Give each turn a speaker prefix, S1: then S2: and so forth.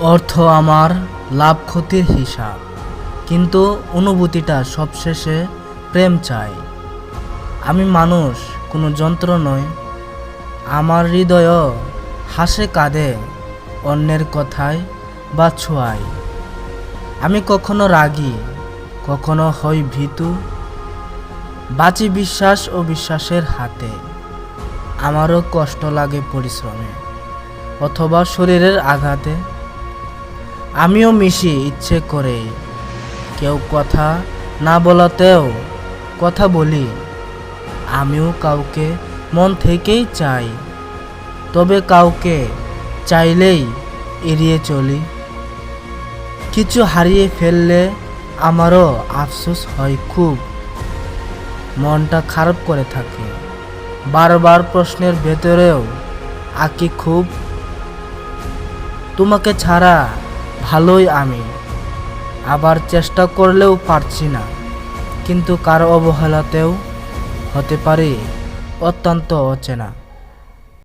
S1: অর্থ আমার লাভ ক্ষতির হিসাব, কিন্তু অনুভূতিটা সবশেষে প্রেম চাই। আমি মানুষ, কোনো যন্ত্র নয়। আমার হৃদয়ও হাসে কাঁদে অন্যের কথায় বা ছোঁয়ায়। আমি কখনো রাগী, কখনো হই ভীতু, বাঁচি বিশ্বাস ও বিশ্বাসের হাতে। আমারও কষ্ট লাগে পরিশ্রমে অথবা শরীরের আঘাতে। আমিও মিশি ইচ্ছে করে, কেউ কথা না বলাতেও কথা বলি। আমিও কাউকে মন থেকেই চাই, তবে কাউকে চাইলেই এড়িয়ে চলি। কিছু হারিয়ে ফেললে আমারও আফসোস হয় খুব, মনটা খারাপ করে থাকে। বারবার প্রশ্নের ভেতরেও আঁকি খুব, তোমাকে ছাড়া ভালোই আমি, আবার চেষ্টা করলেও পারছি না। কিন্তু কারো অবহেলাতেও হতে পারি অত্যন্ত অচেনা।